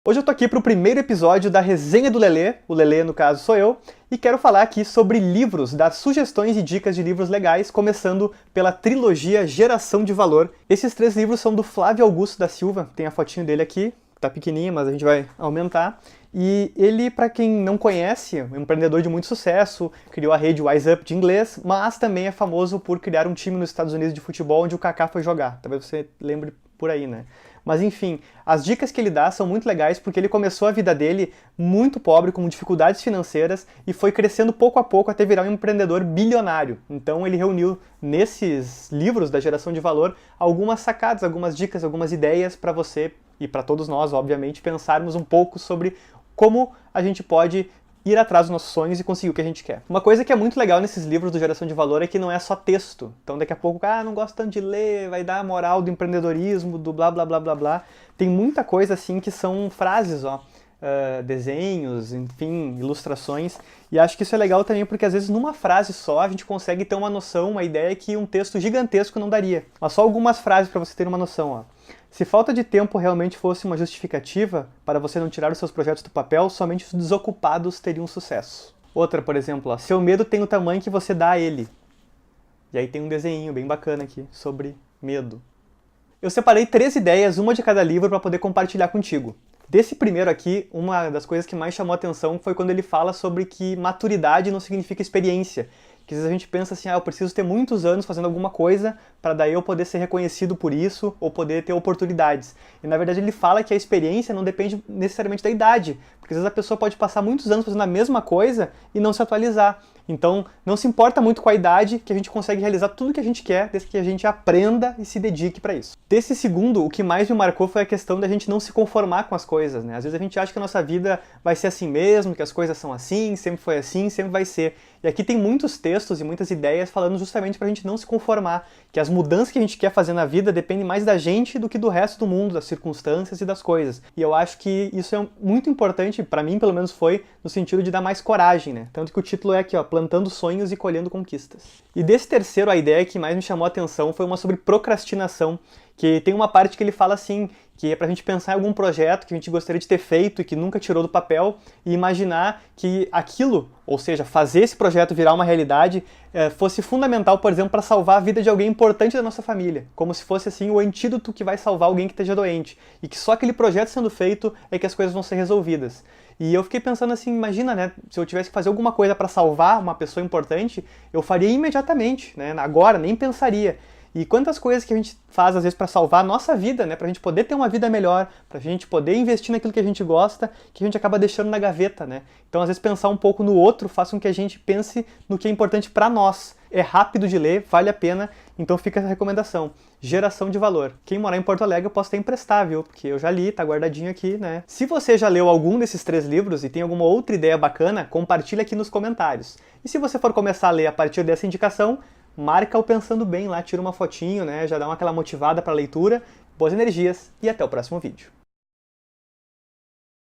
Hoje eu tô aqui para o primeiro episódio da Resenha do Lelê, o Lelê no caso sou eu, e quero falar aqui sobre livros, dar sugestões e dicas de livros legais, começando pela trilogia Geração de Valor. Esses 3 livros são do Flávio Augusto da Silva, tem a fotinho dele aqui, tá pequenininha, mas a gente vai aumentar. E ele, para quem não conhece, é um empreendedor de muito sucesso, criou a rede Wise Up de inglês, mas também é famoso por criar um time nos Estados Unidos de futebol onde o Kaká foi jogar. Talvez você lembre por aí, né? Mas enfim, as dicas que ele dá são muito legais porque ele começou a vida dele muito pobre, com dificuldades financeiras e foi crescendo pouco a pouco até virar um empreendedor bilionário. Então ele reuniu nesses livros da Geração de Valor algumas sacadas, algumas dicas, algumas ideias para você e para todos nós, obviamente, pensarmos um pouco sobre como a gente pode ir atrás dos nossos sonhos e conseguir o que a gente quer. Uma coisa que é muito legal nesses livros do Geração de Valor é que não é só texto. Então daqui a pouco, não gosto tanto de ler, vai dar a moral do empreendedorismo, do blá blá blá blá blá. Tem muita coisa assim que são frases, desenhos, enfim, ilustrações. E acho que isso é legal também porque às vezes numa frase só a gente consegue ter uma noção, uma ideia que um texto gigantesco não daria. Mas só algumas frases para você ter uma noção, Se falta de tempo realmente fosse uma justificativa para você não tirar os seus projetos do papel, somente os desocupados teriam sucesso. Outra, por exemplo, seu medo tem o tamanho que você dá a ele. E aí tem um desenho bem bacana aqui sobre medo. Eu separei 3 ideias, uma de cada livro, para poder compartilhar contigo. Desse primeiro aqui, uma das coisas que mais chamou a atenção foi quando ele fala sobre que maturidade não significa experiência. Que às vezes a gente pensa assim, eu preciso ter muitos anos fazendo alguma coisa para daí eu poder ser reconhecido por isso ou poder ter oportunidades. E na verdade ele fala que a experiência não depende necessariamente da idade, porque às vezes a pessoa pode passar muitos anos fazendo a mesma coisa e não se atualizar. Então não se importa muito com a idade que a gente consegue realizar tudo o que a gente quer, desde que a gente aprenda e se dedique para isso. Desse segundo, o que mais me marcou foi a questão da gente não se conformar com as coisas, né? Às vezes a gente acha que a nossa vida vai ser assim mesmo, que as coisas são assim, sempre foi assim, sempre vai ser. E aqui tem muitos textos e muitas ideias falando justamente para a gente não se conformar, que as mudanças que a gente quer fazer na vida dependem mais da gente do que do resto do mundo, das circunstâncias e das coisas. E eu acho que isso é muito importante, para mim pelo menos foi, no sentido de dar mais coragem, né? Tanto que o título é aqui, Plantando Sonhos e Colhendo Conquistas. E desse terceiro, a ideia que mais me chamou a atenção foi uma sobre procrastinação, que tem uma parte que ele fala assim, que é pra gente pensar em algum projeto que a gente gostaria de ter feito e que nunca tirou do papel e imaginar que aquilo, ou seja, fazer esse projeto virar uma realidade, fosse fundamental, por exemplo, para salvar a vida de alguém importante da nossa família, como se fosse assim o antídoto que vai salvar alguém que esteja doente, e que só aquele projeto sendo feito é que as coisas vão ser resolvidas. E eu fiquei pensando assim, imagina, né, se eu tivesse que fazer alguma coisa para salvar uma pessoa importante, eu faria imediatamente, né, agora, nem pensaria. E quantas coisas que a gente faz, às vezes, para salvar a nossa vida, né? Pra gente poder ter uma vida melhor, pra gente poder investir naquilo que a gente gosta, que a gente acaba deixando na gaveta, né? Então, às vezes, pensar um pouco no outro faz com que a gente pense no que é importante para nós. É rápido de ler, vale a pena, então fica essa recomendação. Geração de Valor. Quem morar em Porto Alegre eu posso até emprestar, viu? Porque eu já li, tá guardadinho aqui, né? Se você já leu algum desses 3 livros e tem alguma outra ideia bacana, compartilha aqui nos comentários. E se você for começar a ler a partir dessa indicação, marca o Pensando Bem lá, tira uma fotinho, né? Já dá aquela motivada para a leitura. Boas energias e até o próximo vídeo.